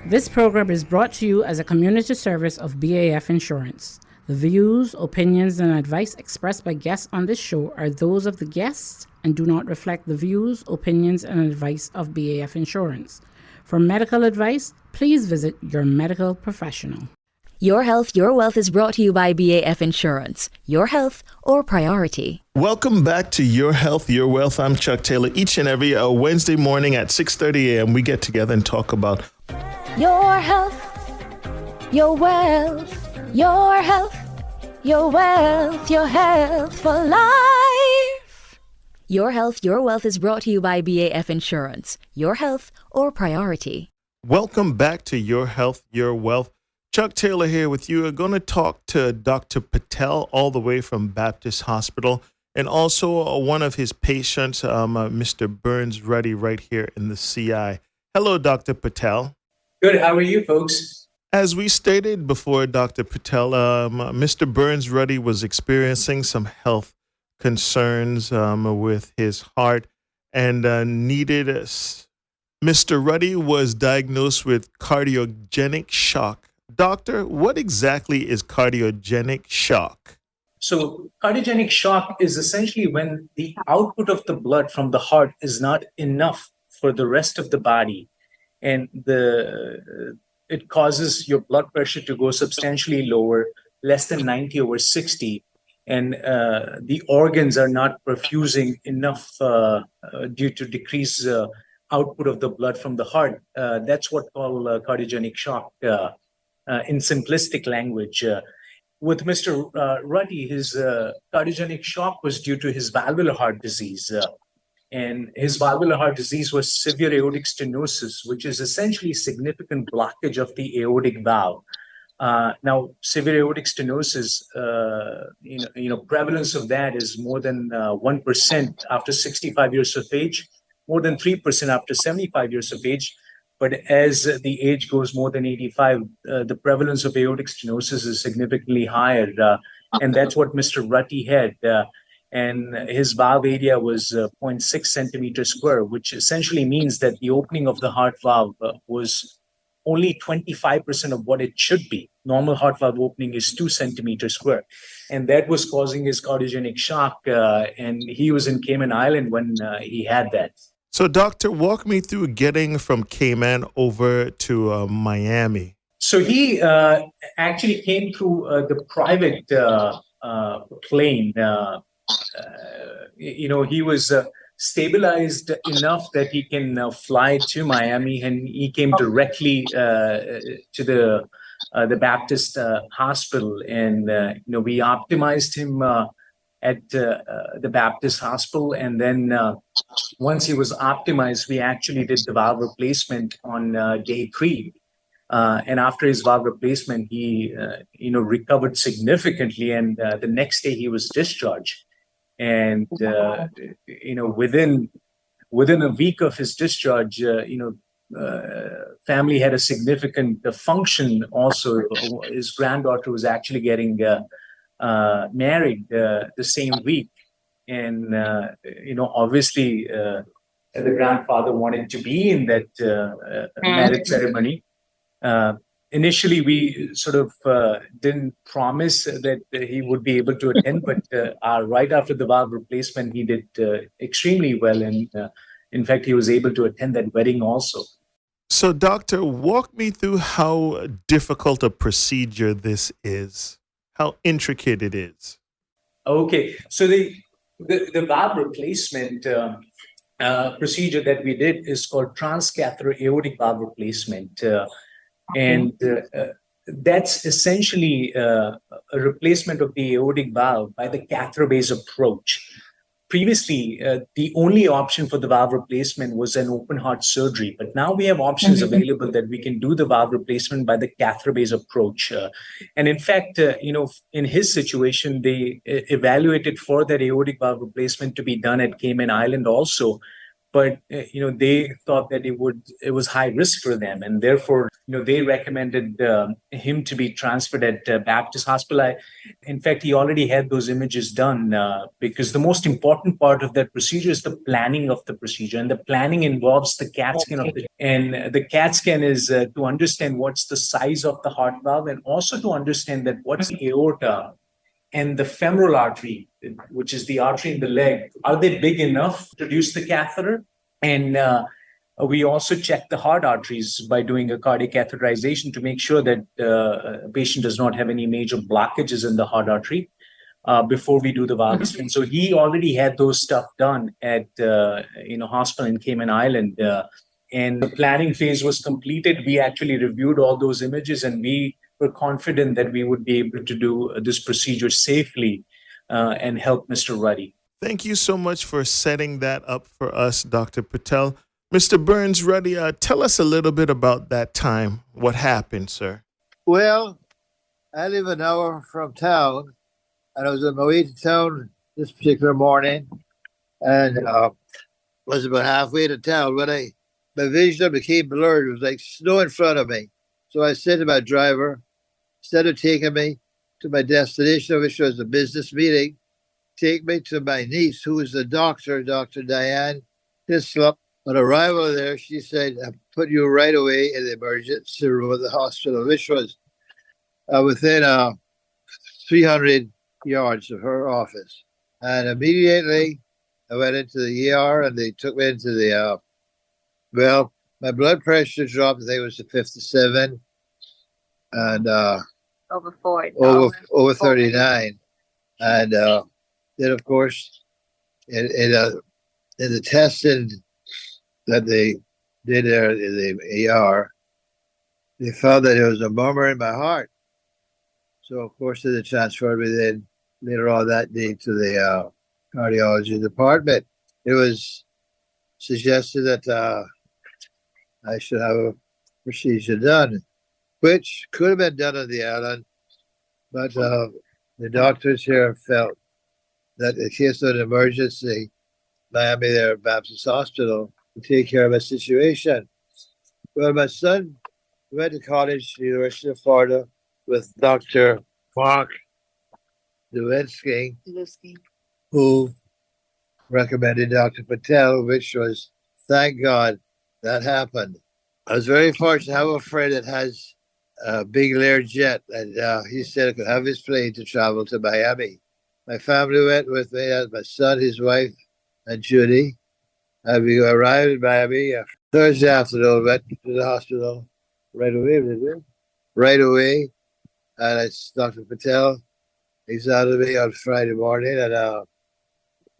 This program is brought to you as a community service of BAF Insurance. The views, opinions, and advice expressed by guests on this show are those of the guests and do not reflect the views, opinions, and advice of BAF Insurance. For medical advice, please visit your medical professional. Your Health, Your Wealth is brought to you by BAF Insurance. Your health, our priority. Welcome back to Your Health, Your Wealth. I'm Chuck Taylor. Each and every Wednesday morning at 6:30 a.m., we get together and talk about your health, your wealth, your health, your wealth, your health for life. Your Health, Your Wealth is brought to you by BAF Insurance. Your health, our priority. Welcome back to Your Health, Your Wealth. Chuck Taylor here with you. We're going to talk to Dr. Patel all the way from Baptist Hospital and also one of his patients, Mr. Burns Rutty, right here in the CI. Hello, Dr. Patel. Good. How are you, folks? As we stated before, Dr. Patel, Mr. Burns Rutty was experiencing some health concerns with his heart and needed Mr. Rutty was diagnosed with cardiogenic shock. Doctor, what exactly is cardiogenic shock? So cardiogenic shock is essentially when the output of the blood from the heart is not enough for the rest of the body, and it causes your blood pressure to go substantially lower, less than 90/60, and the organs are not perfusing enough due to decreased output of the blood from the heart. That's what called cardiogenic shock. In simplistic language. With Mr. Rutty, his cardiogenic shock was due to his valvular heart disease. And his valvular heart disease was severe aortic stenosis, which is essentially significant blockage of the aortic valve. Now, severe aortic stenosis, prevalence of that is more than 1% after 65 years of age, more than 3% after 75 years of age. But as the age goes more than 85, the prevalence of aortic stenosis is significantly higher. And that's what Mr. Rutty had. And his valve area was 0.6 centimeters square, which essentially means that the opening of the heart valve was only 25% of what it should be. Normal heart valve opening is 2 centimeters square. And that was causing his cardiogenic shock. And he was in Cayman Island when he had that. So, doctor, walk me through getting from Cayman over to Miami. So he actually came through the private plane. He was stabilized enough that he can fly to Miami, and he came directly to the Baptist hospital, and we optimized him at the Baptist hospital. And then once he was optimized, we actually did the valve replacement on day 3. And after his valve replacement, he, recovered significantly. And the next day he was discharged. And, within a week of his discharge, family had a significant function also. His granddaughter was actually getting married the same week, and obviously the grandfather wanted to be in that marriage ceremony. Initially, we sort of didn't promise that he would be able to attend, but right after the valve replacement, he did extremely well, and in fact, he was able to attend that wedding also. So, doctor, walk me through how difficult a procedure this is. How intricate it is. Okay, so the valve replacement procedure that we did is called transcatheter aortic valve replacement, and that's essentially a replacement of the aortic valve by the catheter-based approach. Previously, the only option for the valve replacement was an open heart surgery, but now we have options available that we can do the valve replacement by the catheter-based approach. And in fact, in his situation, they evaluated for that aortic valve replacement to be done at Cayman Island also, but they thought that it was high risk for them, and therefore they recommended him to be transferred at Baptist Hospital. In fact, he already had those images done, because the most important part of that procedure is the planning of the procedure, and the planning involves the CAT scan and the CAT scan is to understand what's the size of the heart valve, and also to understand that what's the aorta and the femoral artery, which is the artery in the leg, are they big enough to produce the catheter? And we also check the heart arteries by doing a cardiac catheterization to make sure that a patient does not have any major blockages in the heart artery before we do the valve scan. So he already had those stuff done at hospital in Cayman Island, and the planning phase was completed. We actually reviewed all those images, and we were confident that we would be able to do this procedure safely and help Mr. Rutty. Thank you so much for setting that up for us, Dr. Patel. Mr. Burns Rutty, tell us a little bit about that time. What happened, sir? Well, I live an hour from town, and I was on my way to town this particular morning, and was about halfway to town when my vision became blurred. It was like snow in front of me. So I said to my driver, instead of taking me to my destination, which was a business meeting, take me to my niece, who is the doctor, Dr. Diane Hislop. On arrival there, she said, I'll put you right away in the emergency room of the hospital, which was within 300 yards of her office. And immediately I went into the ER, and they took me into the, my blood pressure dropped. I think it was to 57. And over 40. Over 39. And then, of course, in the testing that they did there in the ER, they found that there was a murmur in my heart. So, of course, they transferred me then later on that day to the cardiology department. It was suggested that I should have a procedure done, which could have been done on the island, but the doctors here felt that in case of an emergency, Miami there at Baptist Hospital to take care of a situation. Well, my son went to college at the University of Florida with Dr. Mark Lewinsky, who recommended Dr. Patel, which was, thank God, that happened. I was very fortunate to have a friend that has a big Lear jet, and he said I could have his plane to travel to Miami. My family went with me, my son, his wife, and Judy. And we arrived in Miami Thursday afternoon, went to the hospital right away, right away. And Dr. Patel examined me on Friday morning, and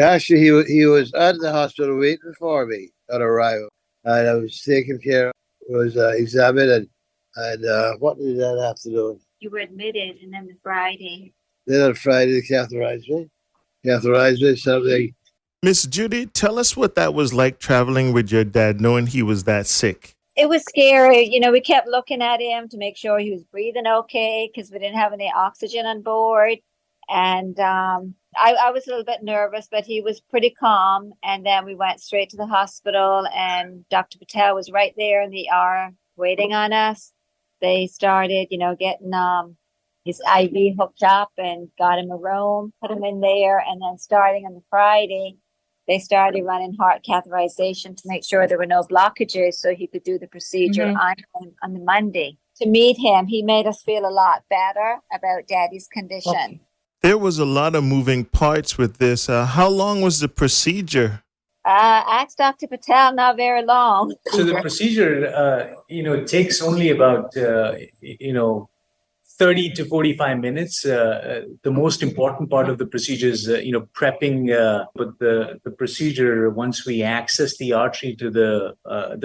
actually he was at the hospital waiting for me on arrival. And I was taken care of, was examined, and what did that afternoon? You were admitted, and then the Friday. Then on Friday, they catheterized me, something. Miss Judy, tell us what that was like traveling with your dad, knowing he was that sick. It was scary. We kept looking at him to make sure he was breathing okay, because we didn't have any oxygen on board. And I was a little bit nervous, but he was pretty calm. And then we went straight to the hospital, and Dr. Patel was right there in the ER waiting on us. They started, getting his IV hooked up and got him a room, put him in there. And then starting on the Friday, they started running heart catheterization to make sure there were no blockages so he could do the procedure on the Monday. To meet him, he made us feel a lot better about Daddy's condition. Okay. There was a lot of moving parts with this. How long was the procedure? Asked Dr. Patel, not very long. So the procedure, takes only about, 30 to 45 minutes. The most important part of the procedure is, prepping. But the procedure, once we access the artery to the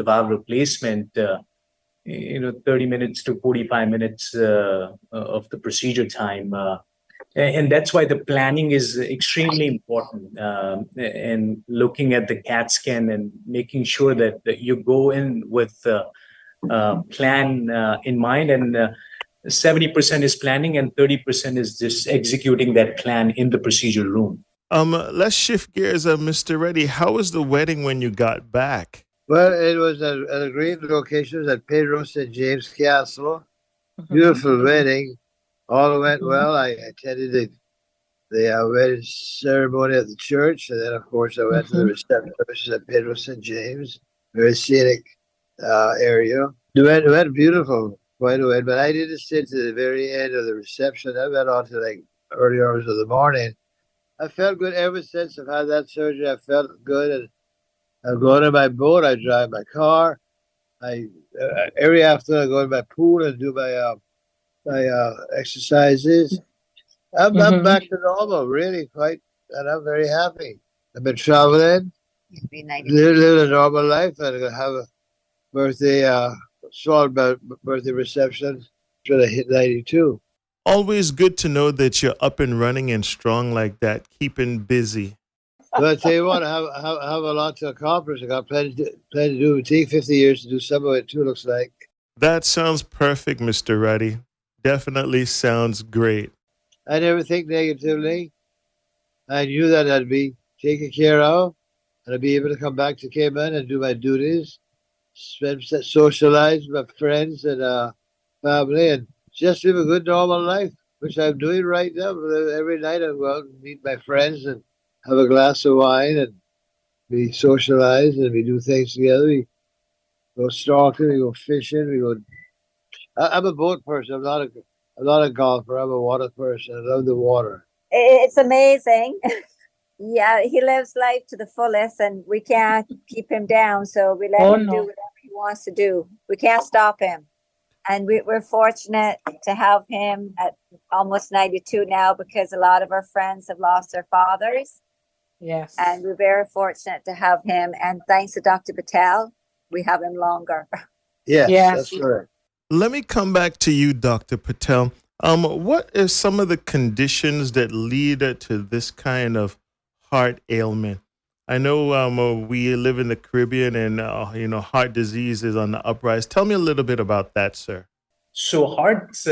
valve replacement, 30 minutes to 45 minutes of the procedure time. And that's why the planning is extremely important, and looking at the CAT scan and making sure that you go in with a plan in mind, and 70% is planning and 30% is just executing that plan in the procedure room. Let's shift gears, Mr. Rutty. How was the wedding when you got back? Well, it was at a great location. It was at Pedro St. James Castle. Beautiful wedding. All went well. I attended the wedding ceremony at the church, and then, of course, I went to the reception, which is at Pedro St. James, very scenic area. It went beautiful, quite a way, but I didn't stay to the very end of the reception. I went on to like early hours of the morning. I felt good ever since I've had that surgery. I felt good, and I'm going on my boat. I drive my car. Every afternoon I go to my pool and do my exercises. I'm back to normal, really, quite, and I'm very happy. I've been traveling, live a normal life, and I'm gonna have a small birthday reception till I hit 92. Always good to know that you're up and running and strong like that, keeping busy. But I tell you what, I have a lot to accomplish. I got plenty to do. It take 50 years to do some of it too, looks like. That sounds perfect, Mr. Rutty. Definitely sounds great. I never think negatively. I knew that I'd be taken care of, and I'd be able to come back to Cayman and do my duties, socialize with my friends and family, and just live a good normal life, which I'm doing right now. Every night I go out and meet my friends and have a glass of wine, and we socialize and we do things together. We go snorkeling, we go fishing, I'm a boat person. I'm not a golfer. I'm a water person. I love the water. It's amazing. Yeah, he lives life to the fullest, and we can't keep him down. So we let him do whatever he wants to do. We can't stop him. And we're fortunate to have him at almost 92 now, because a lot of our friends have lost their fathers. Yes. And we're very fortunate to have him. And thanks to Dr. Patel, we have him longer. Yes, Yes. that's right. Let me come back to you, Dr. Patel. What are some of the conditions that lead to this kind of heart ailment? I know we live in the Caribbean, and heart disease is on the uprise. Tell me a little bit about that, sir. So heart's,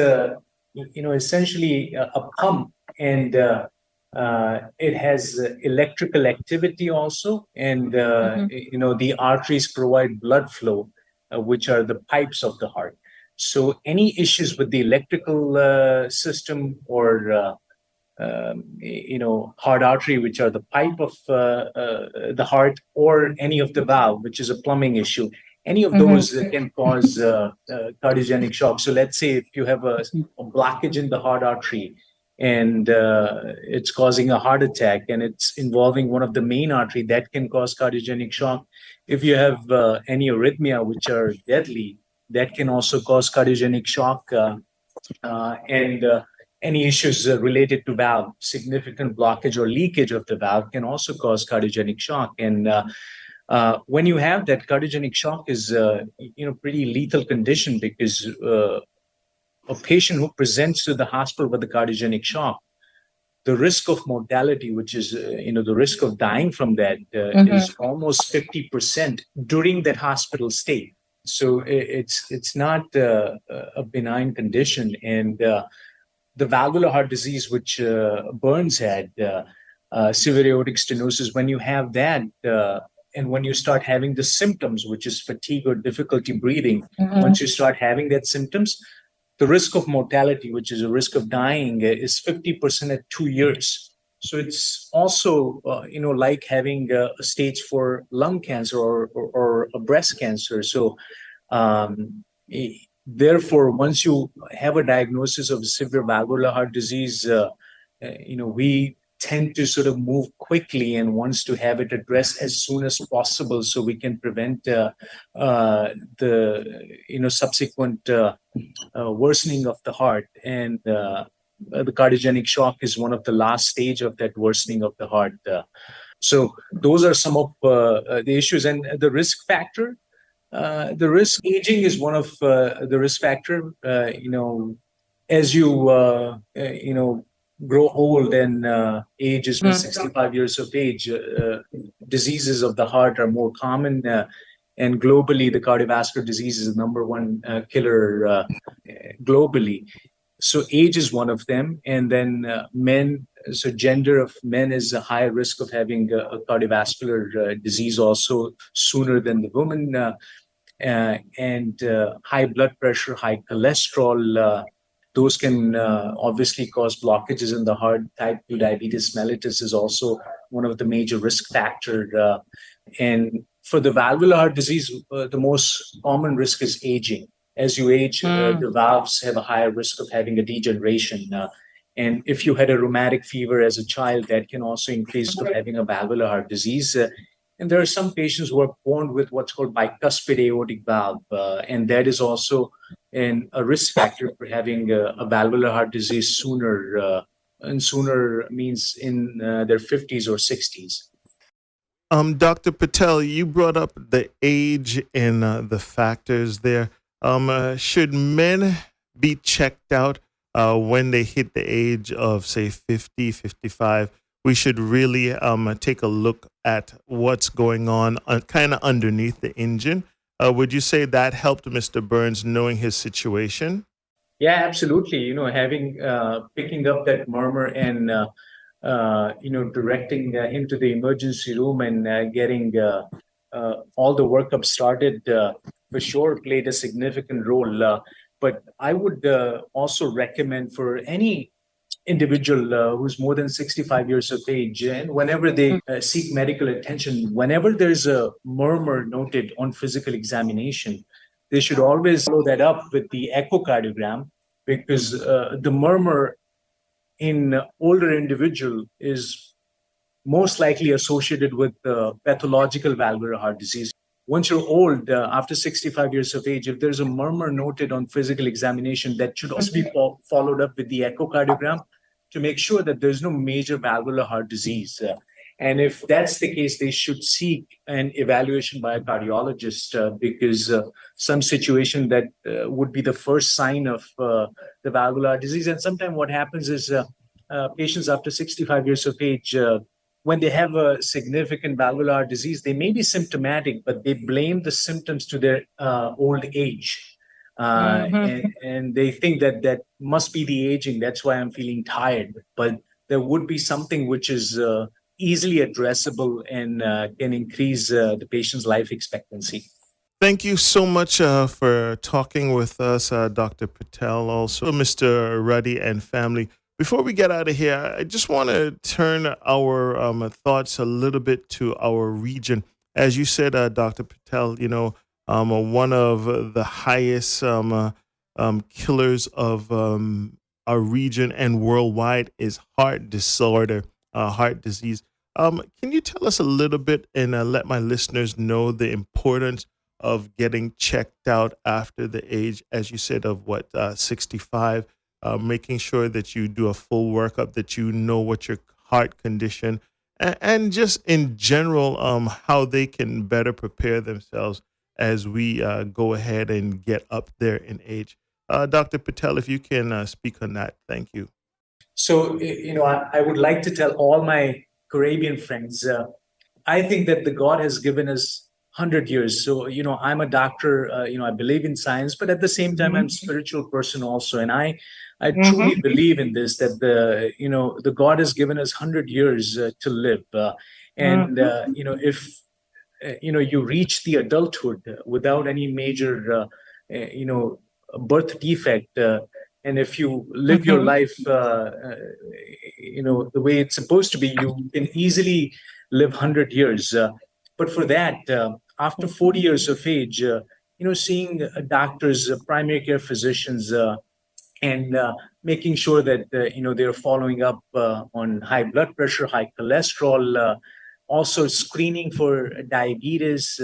essentially a pump, and it has electrical activity also, and the arteries provide blood flow, which are the pipes of the heart. So any issues with the electrical system or heart artery, which are the pipe of the heart, or any of the valve, which is a plumbing issue, any of those can cause cardiogenic shock. So let's say if you have a blockage in the heart artery, and it's causing a heart attack, and it's involving one of the main artery, that can cause cardiogenic shock. If you have any arrhythmia, which are deadly, that can also cause cardiogenic shock, and any issues related to valve, significant blockage or leakage of the valve can also cause cardiogenic shock. And when you have that, cardiogenic shock is pretty lethal condition, because a patient who presents to the hospital with a cardiogenic shock, the risk of mortality, which is the risk of dying from that, is almost 50% during that hospital stay. So it's not a benign condition. And the valvular heart disease, which Burns had, severe aortic stenosis, when you have that, and when you start having the symptoms, which is fatigue or difficulty breathing, once you start having that symptoms, the risk of mortality, which is a risk of dying, is 50% at 2 years. So it's also, like having a stage 4 lung cancer or a breast cancer. So therefore, once you have a diagnosis of severe valvular heart disease, we tend to sort of move quickly and wants to have it addressed as soon as possible, so we can prevent the subsequent worsening of the heart. And the cardiogenic shock is one of the last stage of that worsening of the heart. So those are some of the issues. And the risk factor, aging is one of the risk factor. As you grow old and age is 65 years of age, diseases of the heart are more common. And globally, the cardiovascular disease is the number one killer globally. So age is one of them. And then men so gender of men is a higher risk of having a cardiovascular disease also sooner than the women. And high blood pressure, high cholesterol, those can obviously cause blockages in the heart. Type 2 diabetes mellitus is also one of the major risk factors. And for the valvular heart disease, the most common risk is aging. As you age, the valves have a higher risk of having a degeneration. And if you had a rheumatic fever as a child, that can also increase the risk of having a valvular heart disease. And there are some patients who are born with what's called bicuspid aortic valve, and that is also a risk factor for having a valvular heart disease sooner. And sooner means in their 50s or 60s. Dr. Patel, you brought up the age and the factors there. Should men be checked out when they hit the age of, say, 50, 55? We should really take a look at what's going on kind of underneath the engine. Would you say that helped Mr. Burns knowing his situation? Yeah, absolutely. Having picking up that murmur and directing him to the emergency room and getting all the workup started for sure played a significant role. But I would also recommend for any individual who's more than 65 years of age, and whenever they seek medical attention, whenever there's a murmur noted on physical examination, they should always follow that up with the echocardiogram, because the murmur in older individual is most likely associated with pathological valvular heart disease. Once you're old, after 65 years of age, if there's a murmur noted on physical examination, that should also be followed up with the echocardiogram to make sure that there's no major valvular heart disease. And if that's the case, they should seek an evaluation by a cardiologist, because some situation that would be the first sign of the valvular heart disease. And sometimes what happens is patients after 65 years of age, when they have a significant valvular heart disease, they may be symptomatic, but they blame the symptoms to their old age. And they think that must be the aging. That's why I'm feeling tired. But there would be something which is easily addressable and can increase the patient's life expectancy. Thank you so much for talking with us, Dr. Patel, also Mr. Rutty and family. Before we get out of here, I just want to turn our thoughts a little bit to our region. As you said, Dr. Patel, one of the highest killers of our region and worldwide is heart disorder, heart disease. Can you tell us a little bit and let my listeners know the importance of getting checked out after the age, as you said, of 65? Making sure that you do a full workup, that you know what your heart condition, and just in general, how they can better prepare themselves as we go ahead and get up there in age. Dr. Patel, if you can speak on that, thank you. So, I would like to tell all my Caribbean friends, I think that the God has given us 100 years. So, I'm a doctor, I believe in science, but at the same time, I'm a spiritual person also. And I truly believe in this, that the God has given us 100 years to live. If, you reach the adulthood without any major, birth defect, and if you live your life, the way it's supposed to be, you can easily live 100 years. But for that, after 40 years of age, seeing doctors, primary care physicians, and making sure that, they're following up on high blood pressure, high cholesterol, also screening for diabetes,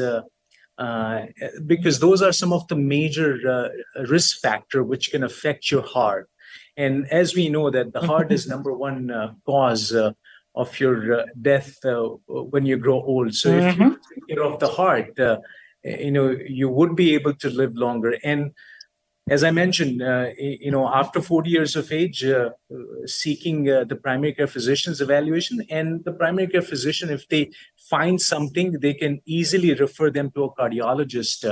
because those are some of the major risk factor which can affect your heart. And as we know that the heart is number one cause of your death when you grow old. So if you take care of the heart, you would be able to live longer. And as I mentioned, after 40 years of age, seeking the primary care physician's evaluation, and the primary care physician, if they find something, they can easily refer them to a cardiologist.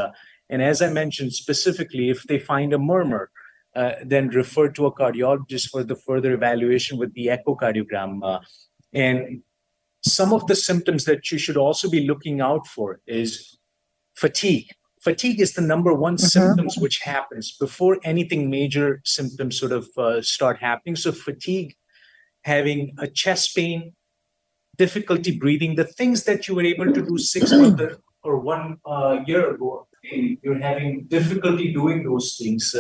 And as I mentioned, specifically, if they find a murmur, then refer to a cardiologist for the further evaluation with the echocardiogram. And some of the symptoms that you should also be looking out for is fatigue. Fatigue is the number one symptoms which happens before anything major symptoms sort of start happening. So fatigue, having a chest pain, difficulty breathing, the things that you were able to do 6 months or 1 year ago, you're having difficulty doing those things.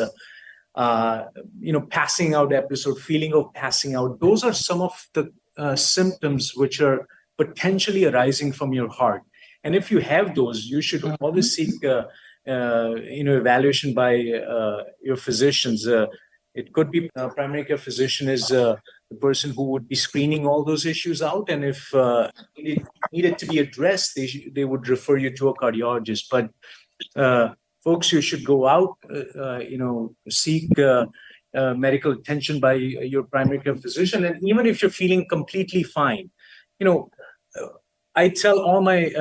Passing out episode, feeling of passing out. Those are some of the symptoms which are potentially arising from your heart. And if you have those, you should always seek, evaluation by your physicians. It could be a primary care physician is the person who would be screening all those issues out. And if it needed to be addressed, they would refer you to a cardiologist. But folks, you should go out, seek medical attention by your primary care physician. And even if you're feeling completely fine, I tell all my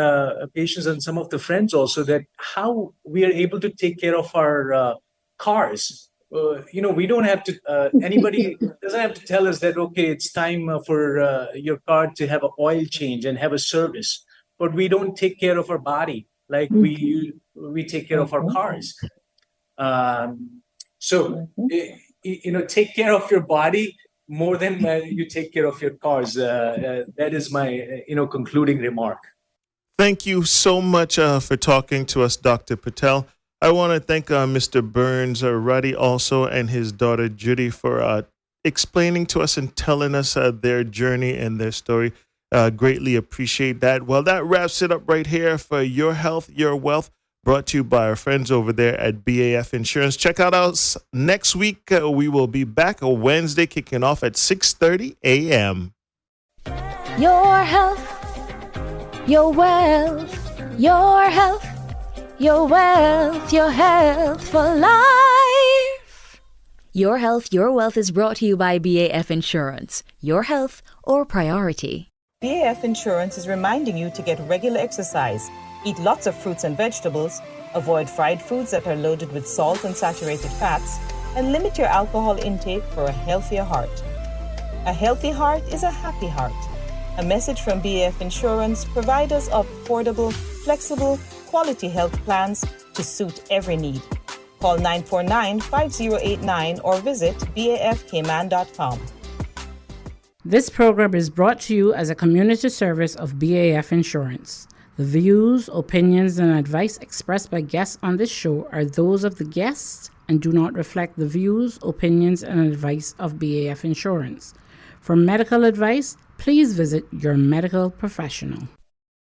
patients and some of the friends also that how we are able to take care of our cars. We don't have to, anybody doesn't have to tell us that, okay, it's time for your car to have an oil change and have a service. But we don't take care of our body like we take care of our cars. Take care of your body more than you take care of your cars. That is my, concluding remark. Thank you so much for talking to us, Dr. Patel. I want to thank Mr. Burns Rutty also and his daughter Judy for explaining to us and telling us their journey and their story. Greatly appreciate that. Well, that wraps it up right here for Your Health, Your Wealth, brought to you by our friends over there at BAF Insurance. Check out us next week. We will be back on Wednesday, kicking off at 6:30 a.m. Your health, your wealth, your health, your wealth, your health for life. Your Health, Your Wealth is brought to you by BAF Insurance. Your health, our priority. BAF Insurance is reminding you to get regular exercise, eat lots of fruits and vegetables, avoid fried foods that are loaded with salt and saturated fats, and limit your alcohol intake for a healthier heart. A healthy heart is a happy heart. A message from BAF Insurance, providers of affordable, flexible, quality health plans to suit every need. Call 949-5089 or visit bafcayman.com. This program is brought to you as a community service of BAF Insurance. The views, opinions, and advice expressed by guests on this show are those of the guests and do not reflect the views, opinions, and advice of BAF Insurance. For medical advice, please visit your medical professional.